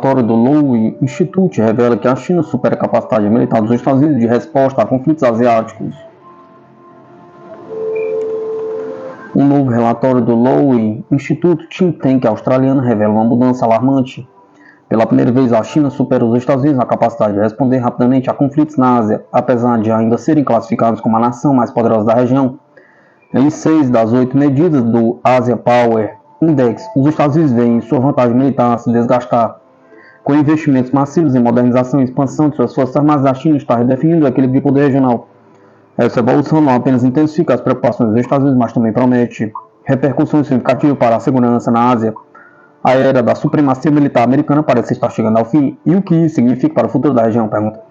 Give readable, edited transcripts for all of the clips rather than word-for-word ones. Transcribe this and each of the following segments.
relatório do Lowy Institute revela que a China supera a capacidade militar dos Estados Unidos de resposta a conflitos asiáticos. Um novo relatório do Lowy Institute think tank australiano revela uma mudança alarmante. Pela primeira vez, a China supera os Estados Unidos na capacidade de responder rapidamente a conflitos na Ásia, apesar de ainda serem classificados como a nação mais poderosa da região. Em 6 das 8 medidas do Asia Power Index, os Estados Unidos veem sua vantagem militar se desgastar. Com investimentos massivos em modernização e expansão de suas forças armadas, a China está redefinindo o equilíbrio de poder regional. Essa evolução não apenas intensifica as preocupações dos Estados Unidos, mas também promete repercussões significativas para a segurança na Ásia. A era da supremacia militar americana parece estar chegando ao fim. E o que isso significa para o futuro da região? Pergunta.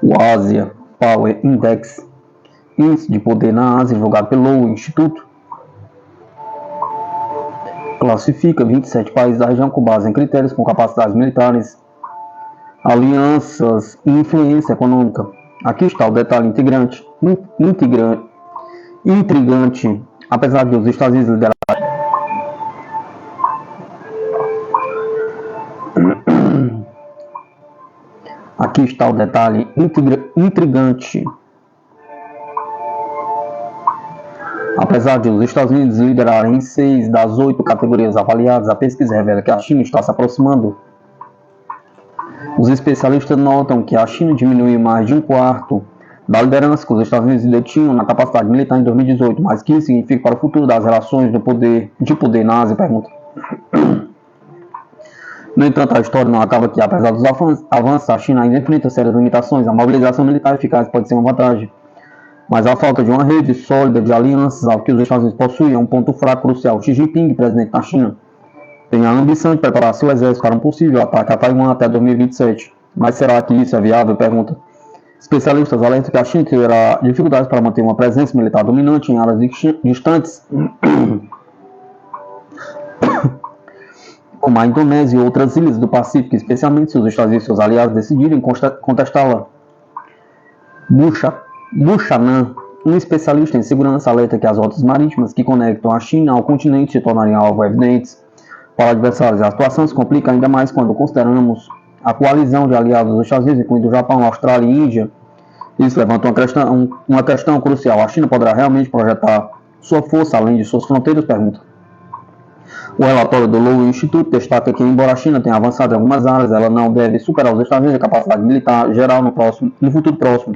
O Asia Power Index, índice de poder na Ásia, divulgado pelo Lowy Instituto, classifica 27 países da região com base em critérios com capacidades militares, alianças e influência econômica. Aqui está o detalhe intrigante. Apesar de os Estados Unidos liderarem Aqui está o detalhe intrigante. Apesar de os Estados Unidos liderarem em 6 das 8 categorias avaliadas, a pesquisa revela que a China está se aproximando. Os especialistas notam que a China diminuiu mais de um quarto da liderança que os Estados Unidos detinham na capacidade militar em 2018, mas o que isso significa para o futuro das relações de poder na Ásia? Pergunta. No entanto, a história não acaba aqui. Apesar dos avanços, a China ainda enfrenta sérias limitações. A mobilização militar eficaz pode ser uma vantagem, mas a falta de uma rede sólida de alianças ao que os Estados Unidos possuem é um ponto fraco crucial. Xi Jinping, presidente da China, tem a ambição de preparar seu exército para um possível ataque a Taiwan até 2027. Mas será que isso é viável? Pergunta. Especialistas alertam que a China terá dificuldades para manter uma presença militar dominante em áreas distantes, como a Indonésia e outras ilhas do Pacífico, especialmente se os Estados Unidos e seus aliados decidirem contestá-la. Buchanan, um especialista em segurança, alerta que as rotas marítimas que conectam a China ao continente se tornariam alvo evidentes para adversários. A situação se complica ainda mais quando consideramos a coalizão de aliados dos Estados Unidos, incluindo o Japão, Austrália e Índia. Isso levanta uma questão crucial. A China poderá realmente projetar sua força além de suas fronteiras? Pergunta. O relatório do Lowy Institute destaca que, embora a China tenha avançado em algumas áreas, ela não deve superar os Estados Unidos em capacidade militar geral no futuro próximo.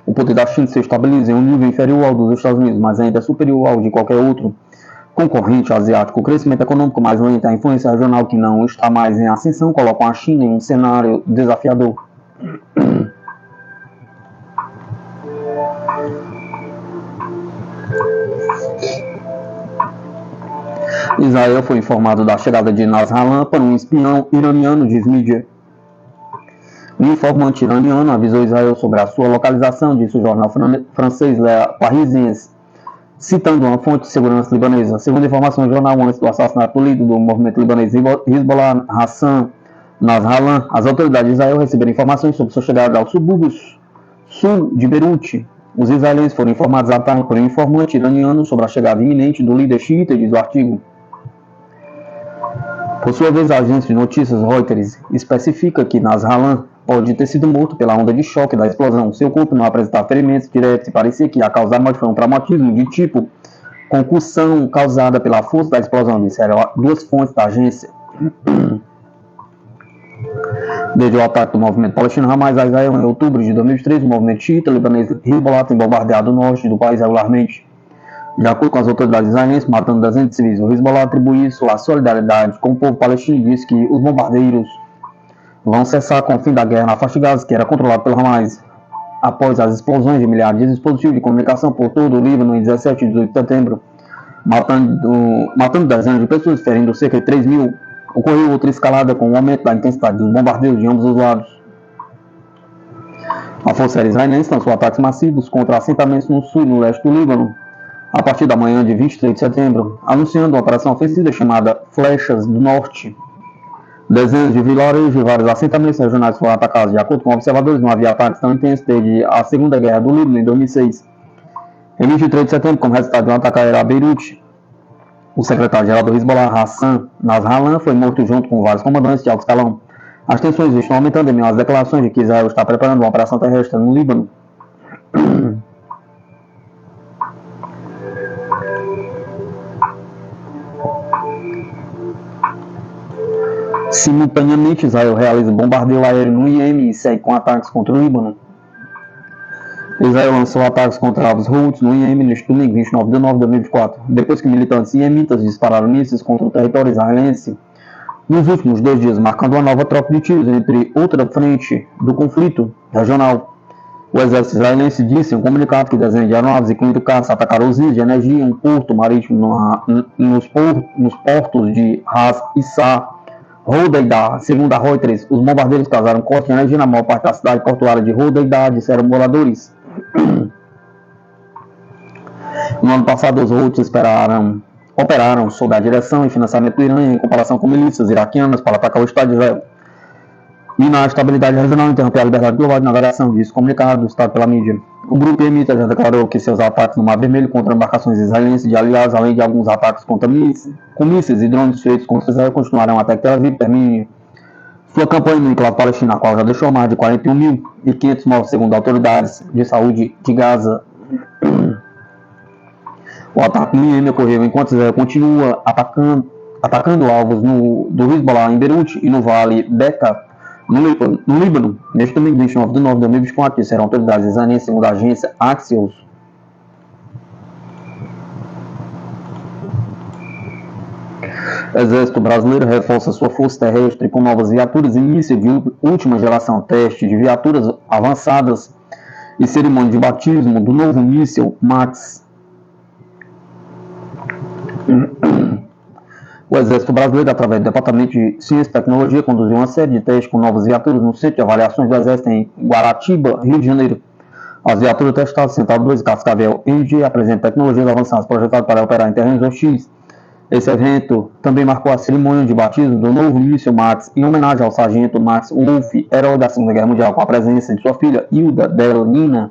O poder da China se estabiliza em um nível inferior ao dos Estados Unidos, mas ainda é superior ao de qualquer outro concorrente asiático. O crescimento econômico mais lento e a influência regional que não está mais em ascensão colocam a China em um cenário desafiador. Israel foi informado da chegada de Nasrallah por um espião iraniano, diz mídia. Um informante iraniano avisou Israel sobre a sua localização, disse o jornal francês Le Parisien, citando uma fonte de segurança libanesa. Segundo informações do jornal, antes do assassinato do líder do movimento libanês Hezbollah, Hassan Nasrallah, as autoridades de Israel receberam informações sobre sua chegada aos subúrbios sul de Beirute. Os israelenses foram informados à tarde por um informante iraniano sobre a chegada iminente do líder xiita, diz o artigo. Por sua vez, a agência de notícias Reuters especifica que Nasrallah pode ter sido morto pela onda de choque da explosão. Seu corpo não apresentava ferimentos diretos e parecia que a causa da morte foi um traumatismo de tipo concussão causada pela força da explosão, disseram duas fontes da agência. Desde o ataque do movimento palestino Hamas a Israel em outubro de 2003, o movimento xiita libanês Hezbollah tem bombardeado o norte do país regularmente. De acordo com as autoridades israelenses, matando dezenas de civis, o Hezbollah atribui isso à solidariedade com o povo palestino e diz que os bombardeiros vão cessar com o fim da guerra na faixa de Gaza, que era controlada pelo Hamas. Após as explosões de milhares de dispositivos de comunicação por todo o Líbano em 17 e 18 de setembro, matando dezenas de pessoas, ferindo cerca de 3 mil, ocorreu outra escalada com o aumento da intensidade dos bombardeios de ambos os lados. A Força Aérea Israelense lançou ataques massivos contra assentamentos no sul e no leste do Líbano a partir da manhã de 23 de setembro, anunciando uma operação ofensiva chamada Flechas do Norte. Dezenas de vilarejos e vários assentamentos regionais foram atacados. De acordo com observadores, não havia ataques tão intensos desde a Segunda Guerra do Líbano em 2006. Em 23 de setembro, como resultado de um ataque aéreo a Beirute, O secretário-geral do Hezbollah, Hassan Nasrallah, foi morto junto com vários comandantes de alto escalão. As tensões estão aumentando em meio às declarações de que Israel está preparando uma operação terrestre no Líbano. Simultaneamente, Israel realiza bombardeio aéreo no Iêmen e segue com ataques contra o Líbano. Israel lançou ataques contra os Houthis no Iêmen neste domingo, 29 de novembro de 2024, depois que militantes iemitas dispararam mísseis contra o território israelense nos últimos 2 dias, marcando uma nova troca de tiros entre outra frente do conflito regional. O exército israelense disse em um comunicado que dezenas de aeronaves, incluindo caças, atacaram usinas de energia, um porto marítimo nos portos de Ras Issa, Hodeidah. Segundo a Reuters, os bombardeiros causaram corte de energia na maior parte da cidade portuária de Hodeidah, disseram moradores. No ano passado, os Houthis operaram sob a direção e financiamento do Irã em comparação com milícias iraquianas para atacar o Estado de Israel. Minar a estabilidade regional e interromper a liberdade global de navegação, disse comunicado do Estado pela mídia. O grupo iemita já declarou que seus ataques no Mar Vermelho contra embarcações israelenses de aliados, além de alguns ataques contra mísseis e drones feitos contra Israel, continuarão até que Tel Aviv termine sua campanha no enclave palestino, a qual já deixou mais de 41.500 mortos, segundo autoridades de saúde de Gaza. O ataque no Iêmen ocorreu enquanto Israel continua atacando alvos do Hezbollah em Beirute e no Vale Bekaa, no Líbano. Neste domingo, 29 de novembro de 2024, disseram autoridades israelenses, segundo a agência Axios. O Exército Brasileiro reforça sua força terrestre com novas viaturas, início de última geração, teste de viaturas avançadas e cerimônia de batismo do novo míssil MAX. O Exército Brasileiro, através do Departamento de Ciência e Tecnologia, conduziu uma série de testes com novas viaturas no Centro de Avaliações do Exército em Guaratiba, Rio de Janeiro. As viaturas testadas, Centauro 2 e Cascavel NG, apresentam tecnologias avançadas projetadas para operar em terrenos hostis. Esse evento também marcou a cerimônia de batismo do novo míssil MAX, em homenagem ao sargento Max Wolff, herói da Segunda Guerra Mundial, com a presença de sua filha Hilda Delnina.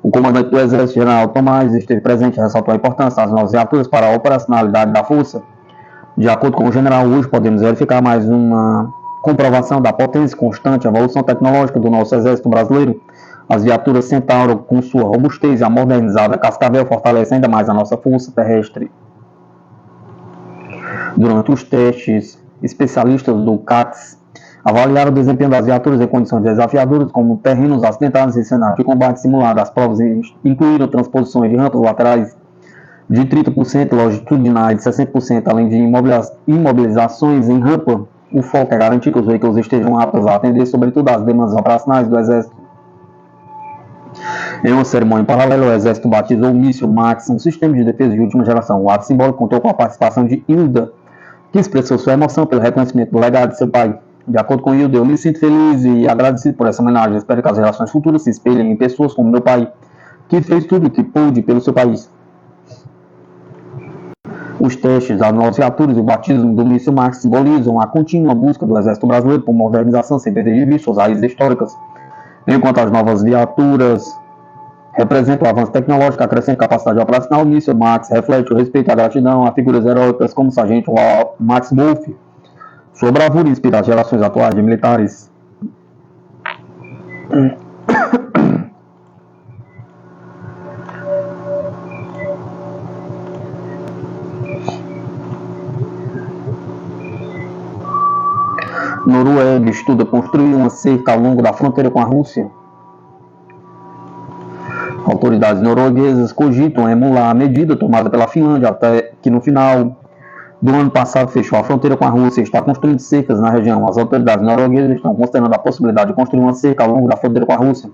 O comandante do Exército, General Tomás, esteve presente e ressaltou a importância das novas viaturas para a operacionalidade da força. De acordo com o general, hoje podemos verificar mais uma comprovação da potência constante e evolução tecnológica do nosso Exército Brasileiro. As viaturas Centauro, com sua robustez e a modernizada Cascavel, fortalecem ainda mais a nossa força terrestre. Durante os testes, especialistas do CATS avaliaram o desempenho das viaturas em condições desafiadoras, como terrenos acidentados e cenários de combate simulado. As provas incluíram transposições de rampas laterais de 30%, longitudinais de 60%, além de imobilizações em rampa. O foco é garantir que os veículos estejam aptos a atender, sobretudo, às demandas operacionais do Exército. Em uma cerimônia paralela, o Exército batizou o míssil MAX, um sistema de defesa de última geração. O ato simbólico contou com a participação de Hilda, que expressou sua emoção pelo reconhecimento do legado de seu pai. De acordo com Hilda, eu me sinto feliz e agradecido por essa homenagem. Espero que as gerações futuras se espelhem em pessoas como meu pai, que fez tudo o que pôde pelo seu país. Os testes das novas viaturas e o batismo do míssil MAX simbolizam a contínua busca do Exército Brasileiro por modernização sem perder de vista suas raízes históricas. Enquanto as novas viaturas representam o avanço tecnológico, acrescenta capacidade operacional, o míssil MAX reflete o respeito e a gratidão a figuras heróicas como o sargento Max Wolff. Sua bravura inspira as gerações atuais de militares. Noruega estuda construir uma cerca ao longo da fronteira com a Rússia. Autoridades norueguesas cogitam emular a medida tomada pela Finlândia, até que no final do ano passado fechou a fronteira com a Rússia e está construindo cercas na região. As autoridades norueguesas estão considerando a possibilidade de construir uma cerca ao longo da fronteira com a Rússia.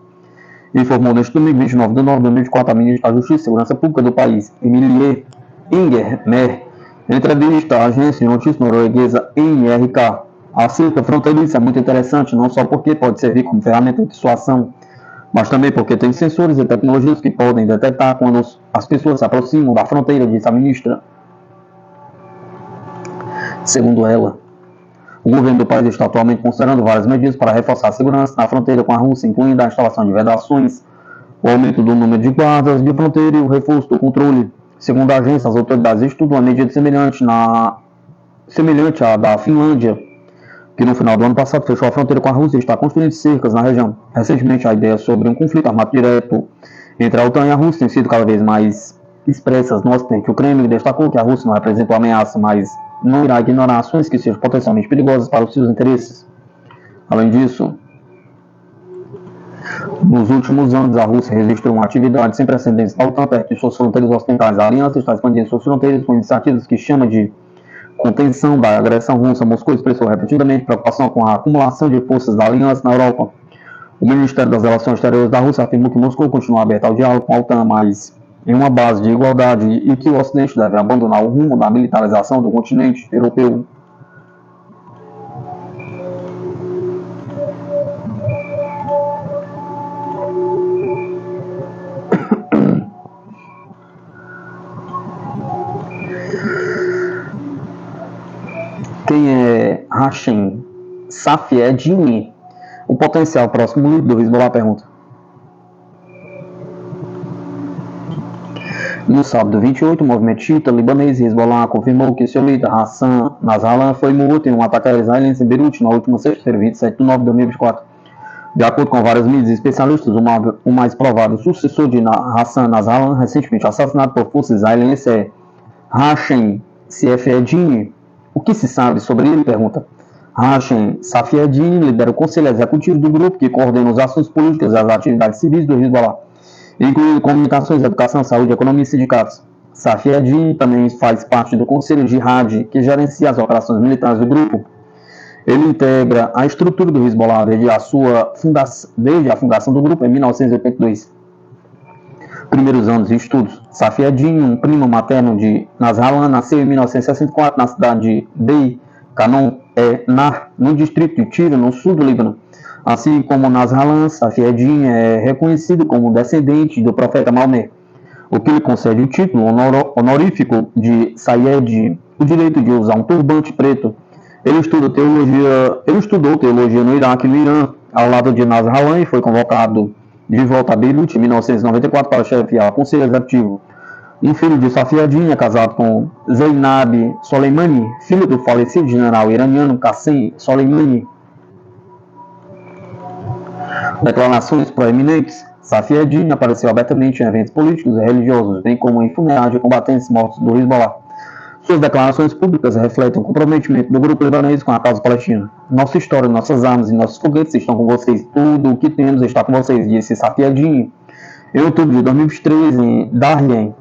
Informou neste domingo, 29 de novembro de 2024, a ministra da Justiça e Segurança Pública do país, Emilie Enger Mehl, em entrevista à agência de notícias norueguesa NRK. A cerca fronteiriça é muito interessante, não só porque pode servir como ferramenta de dissuasão, mas também porque tem sensores e tecnologias que podem detectar quando as pessoas se aproximam da fronteira, disse a ministra. Segundo ela, o governo do país está atualmente considerando várias medidas para reforçar a segurança na fronteira com a Rússia, incluindo a instalação de vedações, o aumento do número de guardas de fronteira e o reforço do controle Segundo a agência, as autoridades estudam uma medida semelhante à da Finlândia, que no final do ano passado fechou a fronteira com a Rússia e está construindo cercas na região. Recentemente, a ideia sobre um conflito armado direto entre a OTAN e a Rússia tem sido cada vez mais expressas no Ocidente. O Kremlin destacou que a Rússia não representa uma ameaça, mas não irá ignorar ações que sejam potencialmente perigosas para os seus interesses. Além disso, nos últimos anos, a Rússia registrou uma atividade sem precedentes da OTAN perto de suas fronteiras ocidentais. A aliança está expandindo suas fronteiras com iniciativas que chama de contenção da agressão russa. Moscou expressou repetidamente preocupação com a acumulação de forças da aliança na Europa. O Ministério das Relações Exteriores da Rússia afirmou que Moscou continua aberto ao diálogo com a OTAN, mas em uma base de igualdade, e que o Ocidente deve abandonar o rumo da militarização do continente europeu. Quem é Hashem Safieddine? O potencial próximo líder do Hezbollah? Pergunta. No sábado 28, o movimento xiita libanês Hezbollah confirmou que seu líder Hassan Nasrallah foi morto em um ataque israelense em Beirute na última sexta-feira, 27 de novembro de 2024. De acordo com várias mídias especialistas, o mais provável sucessor de Hassan Nasrallah, recentemente assassinado por forças israelenses, é Hashem Safieddine. O que se sabe sobre ele? Pergunta. Hashem Safieddine lidera o conselho executivo do grupo que coordena os assuntos políticos e as atividades civis do Hezbollah, incluindo comunicações, educação, saúde, economia e sindicatos. Safieddine também faz parte do Conselho Jihad, que gerencia as operações militares do grupo. Ele integra a estrutura do Hezbollah desde a fundação do grupo em 1982. Primeiros anos de estudos. Safieddine, um primo materno de Nasrallah, nasceu em 1964 na cidade de Canon Nar, no distrito de Tira, no sul do Líbano. Assim como Nasrallah, Safieddine é reconhecido como descendente do profeta Maomé, o que lhe concede o título honorífico de Sayyed, o direito de usar um turbante preto. Ele estudou teologia no Iraque e no Irã, ao lado de Nasrallah, e foi convocado de volta a Beirute em 1994 para chefiar o conselho executivo. Um filho de Safieddine é casado com Zainab Soleimani, filho do falecido general iraniano Qassem Soleimani. Declarações proeminentes. Safieddine apareceu abertamente em eventos políticos e religiosos, bem como em funerais de combatentes mortos do Hezbollah. Suas declarações públicas refletem o comprometimento do grupo libanês com a causa palestina. Nossa história, nossas armas e nossos foguetes estão com vocês. Tudo o que temos está com vocês, disse Safieddine. Em outubro de 2023, em Darien,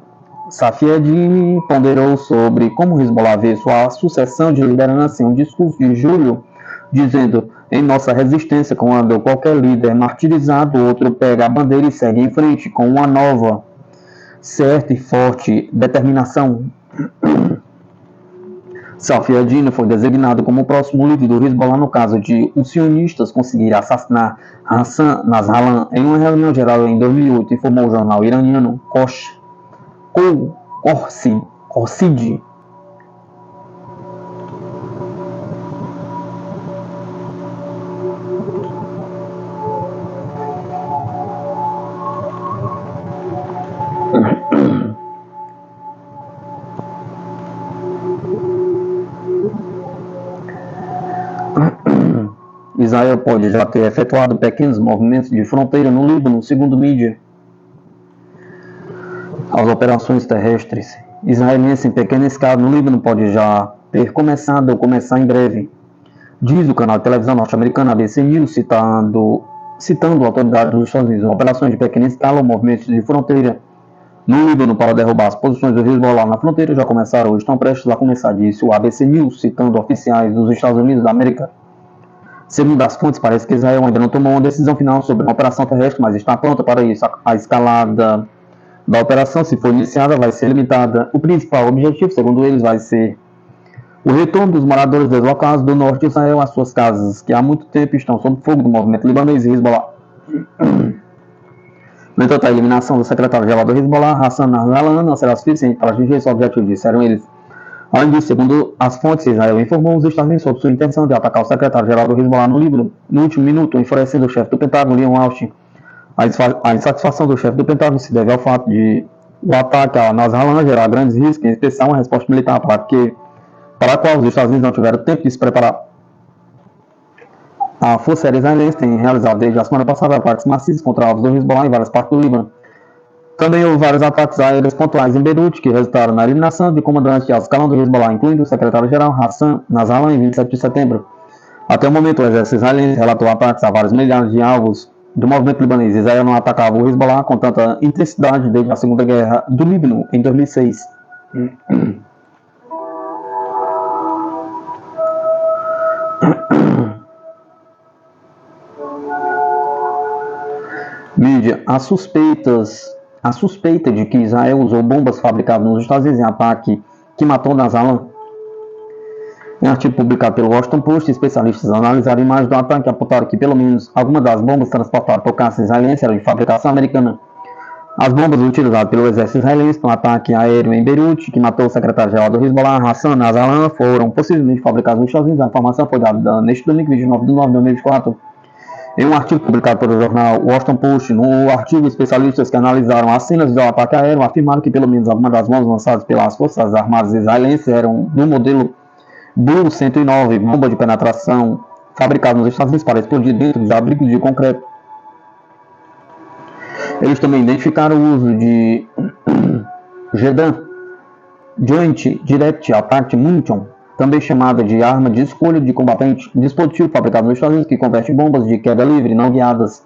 Safieddine ponderou sobre como o Hezbollah vê sua sucessão de liderança em um discurso de julho, dizendo: em nossa resistência, quando qualquer líder é martirizado, outro pega a bandeira e segue em frente com uma nova, certa e forte determinação. Safieddine foi designado como o próximo líder do Hezbollah no caso de os sionistas conseguirem assassinar Hassan Nasrallah em uma reunião geral em 2008, informou o jornal iraniano Khorshid. Israel pode já ter efetuado pequenos movimentos de fronteira no Líbano, segundo mídia. As operações terrestres israelenses em pequena escala no Líbano pode já ter começado ou começar em breve, diz o canal de televisão norte-americano ABC News, citando autoridades dos Estados Unidos. Operações de pequena escala ou movimentos de fronteira no Líbano para derrubar as posições do Hezbollah na fronteira já começaram ou estão prestes a começar, disse o ABC News, citando oficiais dos Estados Unidos da América. Segundo as fontes, parece que Israel ainda não tomou uma decisão final sobre uma operação terrestre, mas está pronta para isso. A escalada da operação, se for iniciada, vai ser limitada. O principal objetivo, segundo eles, vai ser o retorno dos moradores deslocados do norte de Israel às suas casas, que há muito tempo estão sob fogo do movimento libanês e Hezbollah. No entanto, a eliminação do secretário-geral do Hezbollah, Hassan Nasrallah, não será suficiente para atingir esse objetivo, disseram eles. Além disso, segundo as fontes, Israel informou os Estados Unidos sobre sua intenção de atacar o secretário-geral do Hezbollah no Líbano no último minuto, enfurecendo o chefe do Pentágono, Leon Austin. A insatisfação do chefe do Pentágono se deve ao fato de O ataque a Nazalan gerará grandes riscos, em especial uma resposta militar, para a qual os Estados Unidos não tiveram tempo de se preparar. A Força Aérea Israelense tem realizado desde a semana passada ataques maciços contra alvos do Hezbollah em várias partes do Líbano. Também houve vários ataques aéreos pontuais em Beirute, que resultaram na eliminação de comandantes de alto escalão do Hezbollah, incluindo o secretário-geral Hassan Nasrallah, em 27 de setembro. Até o momento, o exército israelense relatou ataques a vários milhares de alvos do movimento libanês. Israel não atacava o Hezbollah com tanta intensidade desde a Segunda Guerra do Líbano, em 2006. Mídia, a suspeita de que Israel usou bombas fabricadas nos Estados Unidos em ataque que matou Nazalan. Em artigo publicado pelo Washington Post, especialistas analisaram imagens do ataque e apontaram que pelo menos algumas das bombas transportadas por caça israelense eram de fabricação americana. As bombas utilizadas pelo exército israelense no ataque aéreo em Beirute, que matou o secretário-geral do Hezbollah, Hassan Nasrallah, foram possivelmente fabricadas nos Estados Unidos. A informação foi dada neste domingo, 29 de novembro de 2024. Em um artigo publicado pelo jornal Washington Post, no artigo, especialistas que analisaram as cenas do ataque aéreo afirmaram que pelo menos algumas das bombas lançadas pelas forças armadas israelenses eram do modelo Blue 109, bomba de penetração fabricada nos Estados Unidos para explodir dentro de abrigos de concreto. Eles também identificaram o uso de JEDAM, Joint Direct Attack Munition, também chamada de arma de escolha de combatente, dispositivo fabricado nos Estados Unidos que converte bombas de queda livre não guiadas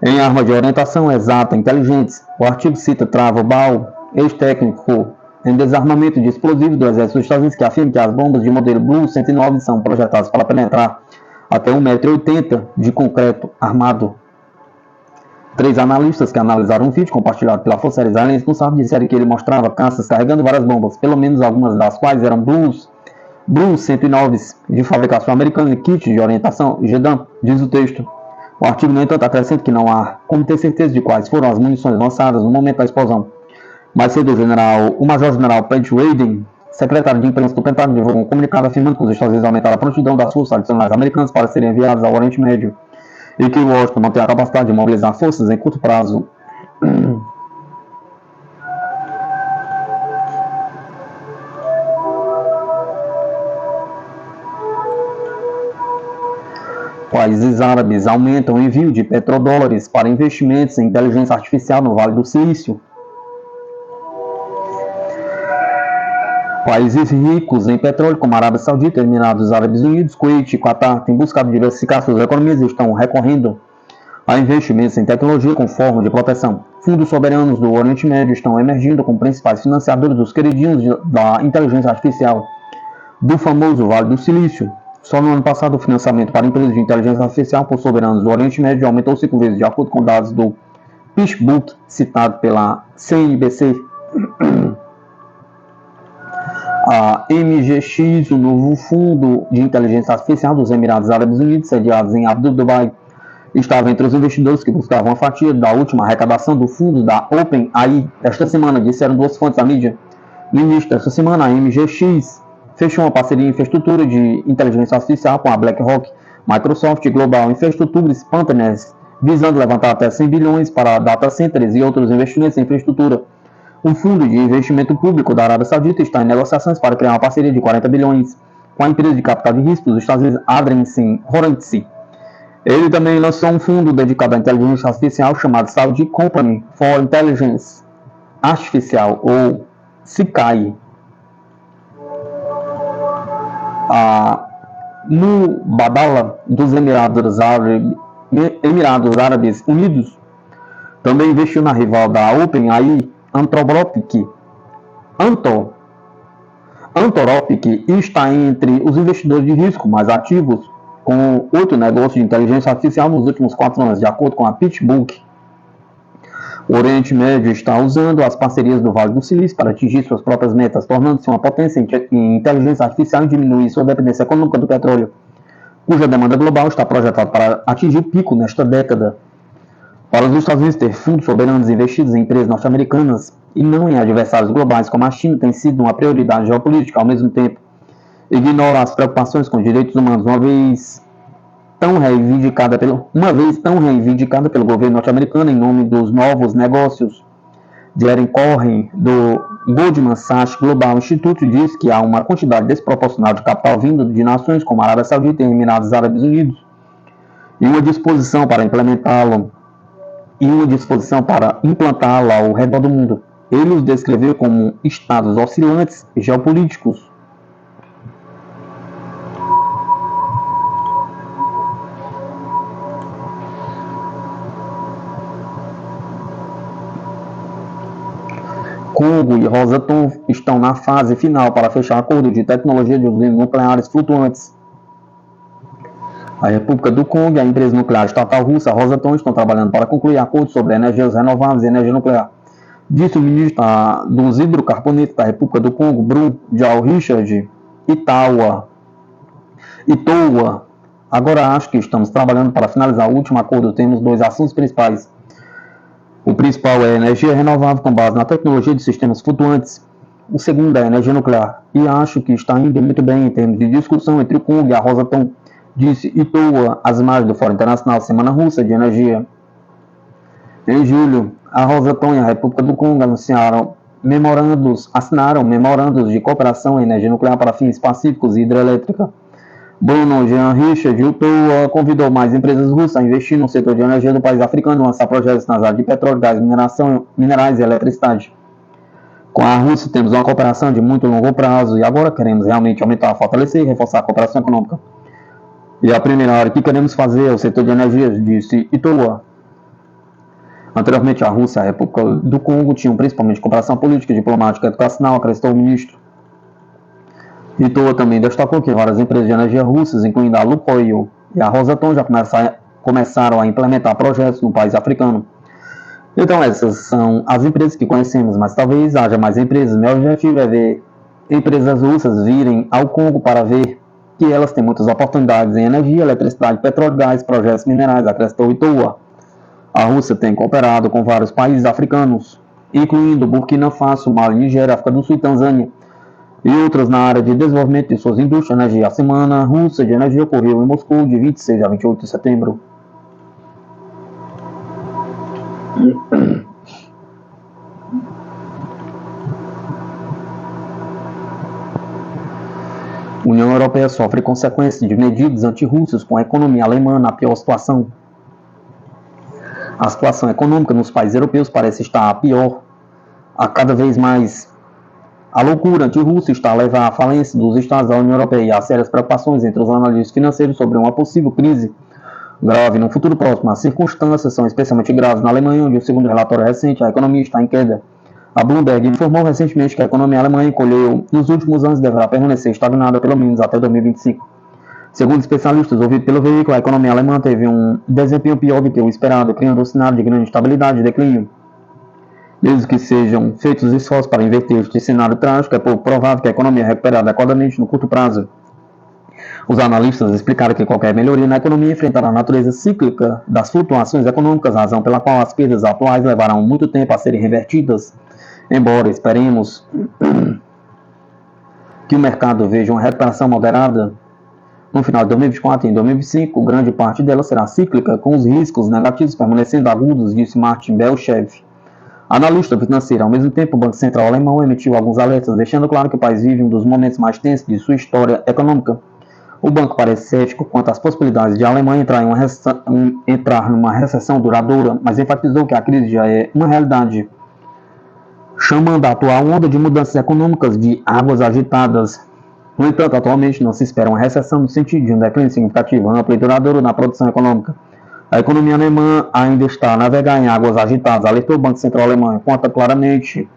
em arma de orientação exata inteligentes. O artigo cita Trevor Ball, ex-técnico em desarmamento de explosivos do exército dos Estados Unidos, que afirma que as bombas de modelo Blue 109 são projetadas para penetrar até 1,80 m de concreto armado. 3 analistas que analisaram um vídeo compartilhado pela Força Aérea Israelense no sábado disseram que ele mostrava caças carregando várias bombas, pelo menos algumas das quais eram Blue 109 de fabricação americana e kit de orientação JEDAM, diz o texto. O artigo, no entanto, acrescenta que não há como ter certeza de quais foram as munições lançadas no momento da explosão. Mais cedo, o Major-General Pat Ryden, secretário de imprensa do Pentágono, divulgou um comunicado afirmando que os Estados Unidos aumentaram a prontidão das forças adicionais americanas para serem enviadas ao Oriente Médio e que o Washington mantém a capacidade de mobilizar forças em curto prazo. Países árabes aumentam o envio de petrodólares para investimentos em inteligência artificial no Vale do Silício. Países ricos em petróleo, como a Arábia Saudita, Emirados Árabes Unidos, Kuwait e Qatar, têm buscado diversificar suas economias e estão recorrendo a investimentos em tecnologia com forma de proteção. Fundos soberanos do Oriente Médio estão emergindo como principais financiadores dos queridinhos da inteligência artificial do famoso Vale do Silício. Só no ano passado, o financiamento para empresas de inteligência artificial por soberanos do Oriente Médio aumentou 5 vezes, de acordo com dados do PitchBook, citado pela CNBC. A MGX, o novo fundo de inteligência artificial dos Emirados Árabes Unidos, sediados em Abu Dhabi, estava entre os investidores que buscavam a fatia da última arrecadação do fundo da OpenAI. Esta semana, disseram 2 fontes da mídia. No início desta semana, a MGX fechou uma parceria em infraestrutura de inteligência artificial com a BlackRock, Microsoft Global Infrastructures Partners, visando levantar até 100 bilhões para data centers e outros investimentos em infraestrutura. O Fundo de Investimento Público da Arábia Saudita está em negociações para criar uma parceria de 40 bilhões com a empresa de capital de risco dos Estados Unidos, Adrien Horowitz. Ele também lançou um fundo dedicado à inteligência artificial chamado Saudi Company for Intelligence Artificial, ou SICAI. A Mubadala dos Emirados Árabes Unidos também investiu na rival da OpenAI, Anthropic, e está entre os investidores de risco mais ativos, com 8 negócios de inteligência artificial nos últimos 4 anos, de acordo com a PitchBook. O Oriente Médio está usando as parcerias do Vale do Silício para atingir suas próprias metas, tornando-se uma potência em inteligência artificial e diminuir sua dependência econômica do petróleo, cuja demanda global está projetada para atingir o pico nesta década. Para os Estados Unidos ter fundos soberanos investidos em empresas norte-americanas e não em adversários globais como a China tem sido uma prioridade geopolítica. Ao mesmo tempo, ignora as preocupações com direitos humanos, uma vez tão reivindicada pelo governo norte-americano em nome dos novos negócios Jeremy Cohen, do Goldman Sachs Global Institute, diz que há uma quantidade desproporcional de capital vindo de nações como a Arábia Saudita e Emirados Árabes Unidos e uma disposição para implantá-la ao redor do mundo. Ele os descreveu como estados oscilantes geopolíticos. Congo e Rosatom estão na fase final para fechar acordo de tecnologia de usinas nucleares flutuantes. A República do Congo e a empresa nuclear estatal russa Rosatom estão trabalhando para concluir acordos sobre energias renováveis e energia nuclear. Disse o ministro dos hidrocarbonetos da República do Congo, Brum Jal Richard Itoa. Agora acho que estamos trabalhando para finalizar o último acordo. Temos dois assuntos principais. O principal é a energia renovável com base na tecnologia de sistemas flutuantes. O segundo é a energia nuclear. E acho que está indo muito bem em termos de discussão entre o Congo e a Rosatom, disse Itoa às margens do Fórum Internacional Semana Russa de Energia. Em julho, a Rosatom e a República do Congo assinaram memorandos de cooperação em energia nuclear para fins pacíficos e hidrelétrica. Bruno Jean Richard Itoa convidou mais empresas russas a investir no setor de energia do país africano e lançar projetos nas áreas de petróleo, gás, minerais e eletricidade. Com a Rússia temos uma cooperação de muito longo prazo e agora queremos realmente aumentar, fortalecer e reforçar a cooperação econômica. E a primeira área que queremos fazer é o setor de energias, disse Itoa. Anteriormente, a Rússia e a República do Congo tinham principalmente cooperação política, diplomática e educacional, acrescentou o ministro. Itoa também destacou que várias empresas de energia russas, incluindo a Lukoil e a Rosatom, já começaram a implementar projetos no país africano. Então essas são as empresas que conhecemos, mas talvez haja mais empresas. Meu objetivo é ver empresas russas virem ao Congo para ver que elas têm muitas oportunidades em energia, eletricidade, petróleo, gás, projetos minerais, acrescentou Itoa. A Rússia tem cooperado com vários países africanos, incluindo Burkina Faso, Mali, Nigéria, África do Sul e Tanzânia, e outras na área de desenvolvimento de suas indústrias de energia. A Semana Russa de Energia ocorreu em Moscou de 26 a 28 de setembro. A União Europeia sofre consequências de medidas antirrussas com a economia alemã na pior situação. A situação econômica nos países europeus parece estar pior a cada vez mais. A loucura anti-russa está a levar à falência dos Estados da União Europeia e há sérias preocupações entre os analistas financeiros sobre uma possível crise grave no futuro próximo. As circunstâncias são especialmente graves na Alemanha, onde, segundo o relatório recente, a economia está em queda. A Bloomberg informou recentemente que a economia alemã encolheu nos últimos anos e deverá permanecer estagnada pelo menos até 2025. Segundo especialistas ouvidos pelo veículo, a economia alemã teve um desempenho pior do que o esperado, criando um cenário de grande instabilidade e declínio. Desde que sejam feitos esforços para inverter este cenário trágico, é pouco provável que a economia recupere adequadamente no curto prazo. Os analistas explicaram que qualquer melhoria na economia enfrentará a natureza cíclica das flutuações econômicas, razão pela qual as perdas atuais levarão muito tempo a serem revertidas. Embora esperemos que o mercado veja uma recuperação moderada no final de 2024 e em 2025, grande parte dela será cíclica, com os riscos negativos permanecendo agudos, disse Martin Belchev, analista financeiro. Ao mesmo tempo, o Banco Central alemão emitiu alguns alertas, deixando claro que o país vive um dos momentos mais tensos de sua história econômica. O banco parece cético quanto às possibilidades de a Alemanha entrar numa recessão duradoura, mas enfatizou que a crise já é uma realidade, chamando a atual onda de mudanças econômicas de águas agitadas. No entanto, atualmente não se espera uma recessão no sentido de um declínio significativo, amplo e duradouro na produção econômica. A economia alemã ainda está a navegar em águas agitadas, alertou o Banco Central alemão, enquanto claramente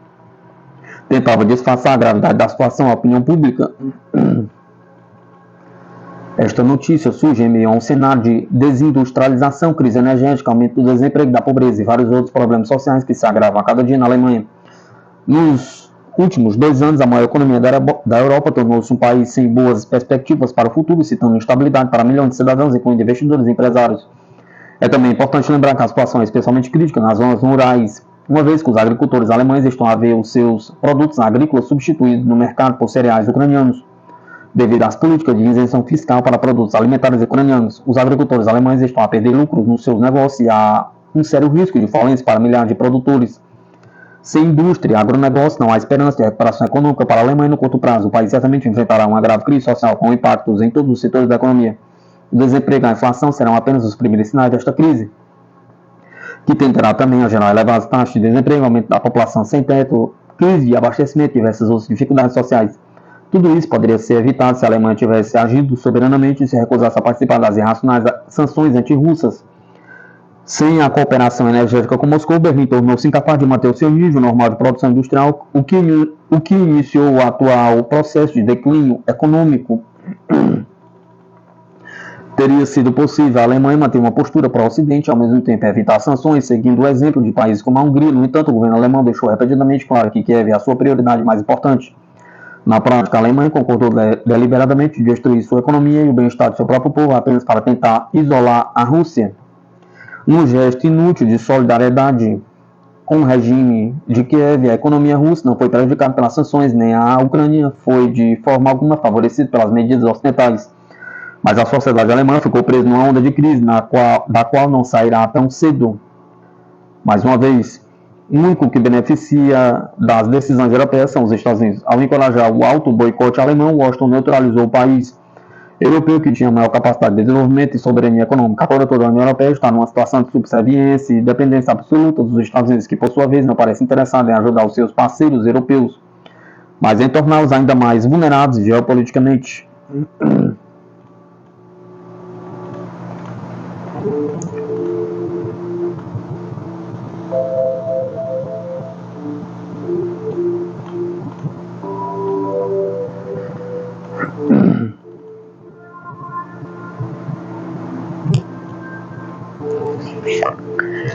tentava disfarçar a gravidade da situação à opinião pública. Esta notícia surge em meio a um cenário de desindustrialização, crise energética, aumento do desemprego, da pobreza e vários outros problemas sociais que se agravam a cada dia na Alemanha. Nos últimos 2 anos, a maior economia da Europa tornou-se um país sem boas perspectivas para o futuro, citando instabilidade para milhões de cidadãos, incluindo investidores e empresários. É também importante lembrar que a situação é especialmente crítica nas zonas rurais, uma vez que os agricultores alemães estão a ver os seus produtos agrícolas substituídos no mercado por cereais ucranianos. Devido às políticas de isenção fiscal para produtos alimentares ucranianos, os agricultores alemães estão a perder lucros nos seus negócios e há um sério risco de falência para milhares de produtores. Sem indústria, agronegócio, não há esperança de recuperação econômica para a Alemanha no curto prazo. O país certamente enfrentará uma grave crise social com impactos em todos os setores da economia. O desemprego e a inflação serão apenas os primeiros sinais desta crise, que tenderá também a gerar elevadas taxas de desemprego, aumento da população sem teto, crise de abastecimento e diversas outras dificuldades sociais. Tudo isso poderia ser evitado se a Alemanha tivesse agido soberanamente e se recusasse a participar das irracionais sanções antirrussas. Sem a cooperação energética com Moscou, Berlim tornou-se incapaz de manter o seu nível normal de produção industrial, o que iniciou o atual processo de declínio econômico. Teria sido possível a Alemanha manter uma postura pró-Ocidente e ao mesmo tempo evitar sanções, seguindo o exemplo de países como a Hungria. No entanto, o governo alemão deixou repetidamente claro que Kiev é a sua prioridade mais importante. Na prática, a Alemanha concordou deliberadamente de destruir sua economia e o bem-estar de seu próprio povo apenas para tentar isolar a Rússia. Num gesto inútil de solidariedade com o regime de Kiev, a economia russa não foi prejudicada pelas sanções, nem a Ucrânia foi de forma alguma favorecida pelas medidas ocidentais. Mas a sociedade alemã ficou presa numa onda de crise da qual não sairá tão cedo. Mais uma vez, o único que beneficia das decisões europeias são os Estados Unidos. Ao encorajar o alto boicote alemão, Washington neutralizou o país europeu que tinha maior capacidade de desenvolvimento e soberania econômica. Agora toda a União Europeia está numa situação de subserviência e dependência absoluta dos Estados Unidos, que por sua vez não parece interessado em ajudar os seus parceiros europeus, mas em torná-los ainda mais vulneráveis geopoliticamente.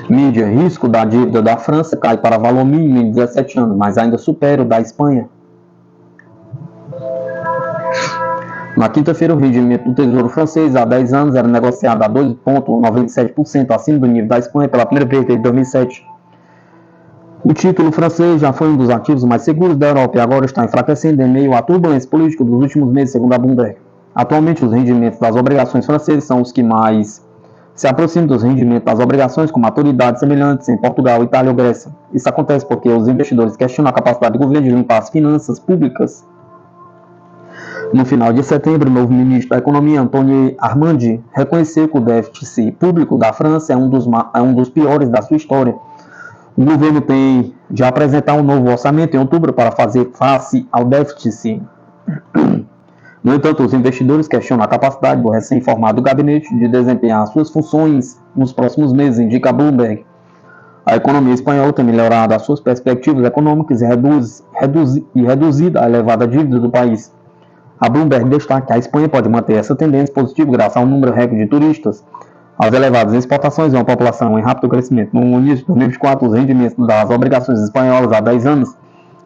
Mídia: risco da dívida da França cai para valor mínimo em 17 anos, mas ainda supera o da Espanha. Na quinta-feira, o rendimento do Tesouro francês há 10 anos era negociado a 2,97% acima do nível da Espanha pela primeira vez desde 2007. O título francês já foi um dos ativos mais seguros da Europa e agora está enfraquecendo em meio à turbulência política dos últimos meses, segundo a Bloomberg. Atualmente, os rendimentos das obrigações francesas são os que mais se aproximam dos rendimentos das obrigações com maturidades semelhantes em Portugal, Itália ou Grécia. Isso acontece porque os investidores questionam a capacidade do governo de limpar as finanças públicas. No final de setembro, o novo ministro da Economia, Antoine Armand, reconheceu que o déficit público da França é um dos piores da sua história. O governo tem de apresentar um novo orçamento em outubro para fazer face ao déficit. No entanto, os investidores questionam a capacidade do recém-formado gabinete de desempenhar suas funções nos próximos meses, indica Bloomberg. A economia espanhola tem melhorado as suas perspectivas econômicas e reduzido a elevada dívida do país. A Bloomberg destaca que a Espanha pode manter essa tendência positiva graças a um número recorde de turistas, às elevadas exportações e uma população em rápido crescimento. No início de 2024, os rendimentos das obrigações espanholas há 10 anos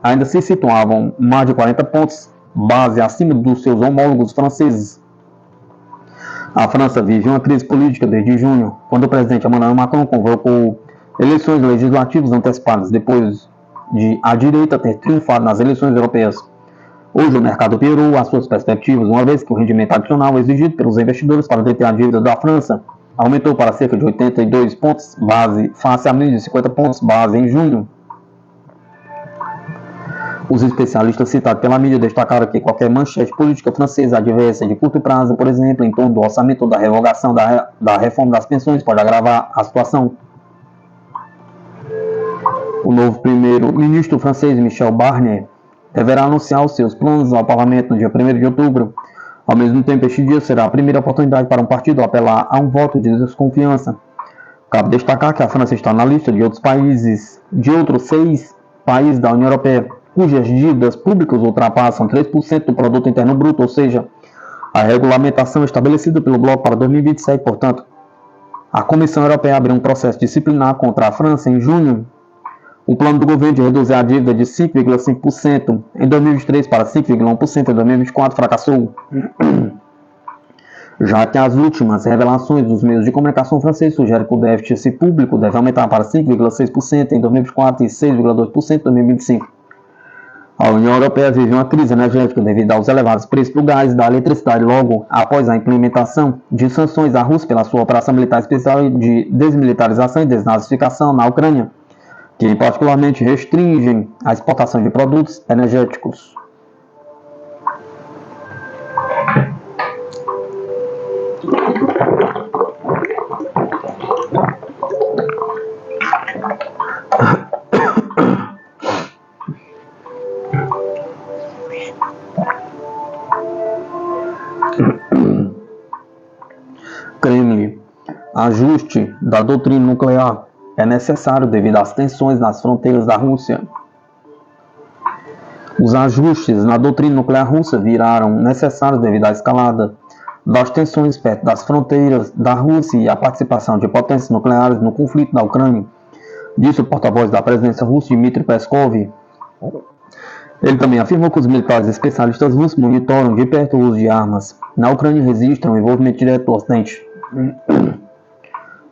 ainda se situavam mais de 40 pontos base acima dos seus homólogos franceses. A França vive uma crise política desde junho, quando o presidente Emmanuel Macron convocou eleições legislativas antecipadas, depois de a direita ter triunfado nas eleições europeias. Hoje o mercado piorou as suas perspectivas, uma vez que o rendimento adicional exigido pelos investidores para deter a dívida da França aumentou para cerca de 82 pontos base, face a menos de 50 pontos base em junho. Os especialistas citados pela mídia destacaram que qualquer manchete política francesa adversa de curto prazo, por exemplo, em torno do orçamento ou da revogação da reforma das pensões, pode agravar a situação. O novo primeiro-ministro francês, Michel Barnier, deverá anunciar os seus planos ao parlamento no dia 1º de outubro. Ao mesmo tempo, este dia será a primeira oportunidade para um partido apelar a um voto de desconfiança. Cabe destacar que a França está na lista de outros 6 países da União Europeia, cujas dívidas públicas ultrapassam 3% do produto interno bruto, ou seja, a regulamentação estabelecida pelo bloco para 2027. Portanto, a Comissão Europeia abriu um processo disciplinar contra a França em junho. O plano do governo de reduzir a dívida de 5,5% em 2023 para 5,1% em 2024 fracassou, já que as últimas revelações dos meios de comunicação franceses sugerem que o déficit público deve aumentar para 5,6% em 2024 e 6,2% em 2025. A União Europeia vive uma crise energética devido aos elevados preços do gás e da eletricidade logo após a implementação de sanções à Rússia pela sua operação militar especial de desmilitarização e desnazificação na Ucrânia, que particularmente restringem a exportação de produtos energéticos. Kremlin. Ajuste da doutrina nuclear é necessário devido às tensões nas fronteiras da Rússia. Os ajustes na doutrina nuclear russa viraram necessários devido à escalada das tensões perto das fronteiras da Rússia e à participação de potências nucleares no conflito da Ucrânia, disse o porta-voz da presidência russa, Dmitry Peskov. Ele também afirmou que os militares especialistas russos monitoram de perto o uso de armas na Ucrânia e registram o envolvimento direto do Ocidente.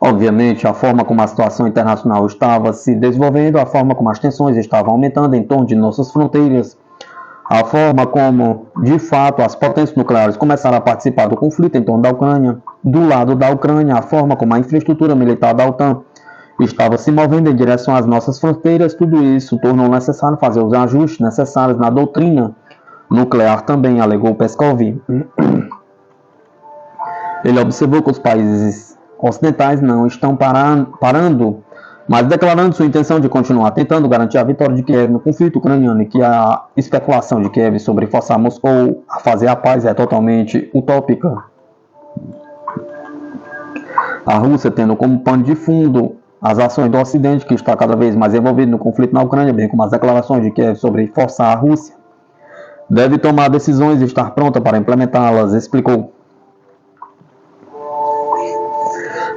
Obviamente, a forma como a situação internacional estava se desenvolvendo, a forma como as tensões estavam aumentando em torno de nossas fronteiras, a forma como, de fato, as potências nucleares começaram a participar do conflito em torno da Ucrânia, do lado da Ucrânia, a forma como a infraestrutura militar da OTAN estava se movendo em direção às nossas fronteiras, tudo isso tornou necessário fazer os ajustes necessários na doutrina nuclear também, alegou Peskov. Ele observou que os países ocidentais não estão parando, mas declarando sua intenção de continuar tentando garantir a vitória de Kiev no conflito ucraniano e que a especulação de Kiev sobre forçar Moscou a fazer a paz é totalmente utópica. A Rússia tendo como pano de fundo as ações do Ocidente, que está cada vez mais envolvido no conflito na Ucrânia, bem como as declarações de Kiev sobre forçar a Rússia, deve tomar decisões e estar pronta para implementá-las, explicou.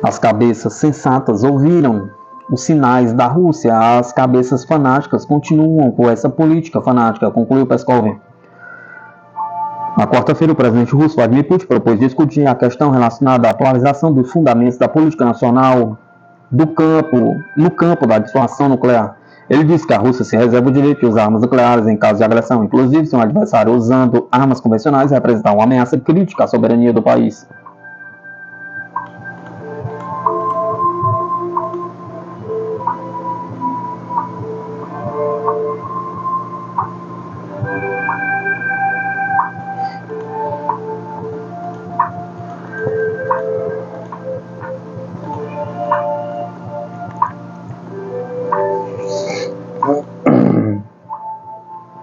As cabeças sensatas ouviram os sinais da Rússia, as cabeças fanáticas continuam com essa política fanática, concluiu Peskov. Na quarta-feira, o presidente russo Vladimir Putin propôs discutir a questão relacionada à atualização dos fundamentos da política nacional no campo da dissuasão nuclear. Ele disse que a Rússia se reserva o direito de usar armas nucleares em caso de agressão, inclusive se um adversário usando armas convencionais representar uma ameaça crítica à soberania do país.